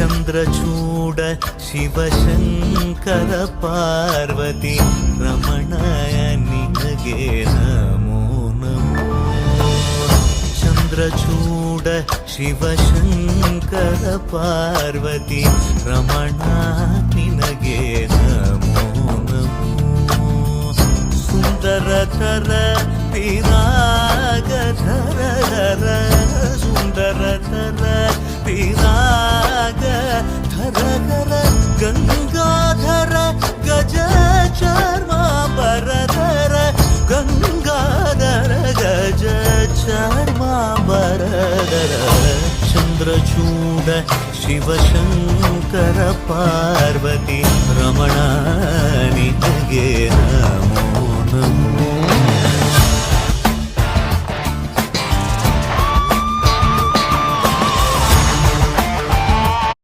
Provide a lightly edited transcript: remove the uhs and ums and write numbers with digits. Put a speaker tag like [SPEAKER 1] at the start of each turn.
[SPEAKER 1] ಚಂದ್ರಚೂಡ ಶಿವಶಂಕರ ಪಾರ್ವತಿ ರಮಣಯ ನಿನಗೆ ನಮೋ ನಮೋ. ಚಂದ್ರಚೂಡ ಶಿವಶಂಕರ ಪಾರ್ವತಿ ರಮಣ ನಿನಗೆ ನಮೋ ನಮೋ. ಸುಂದರತರ ವಿರಾಗಧರ ಸುಂದರತರ ವಿರಾಗಧರ ಗಂಗಾಧರ ಗಜ ಚರ್ಮಾಂಬರಧರ ಗಂಗಾಧರ ಗಜ ಚರ್ಮಾಂಬರಧರ. ಚಂದ್ರಚೂಡ ಶಿವಶಂಕರ ಪಾರ್ವತಿ ರಮಣ ನಿನಗೆ ನಮೋ.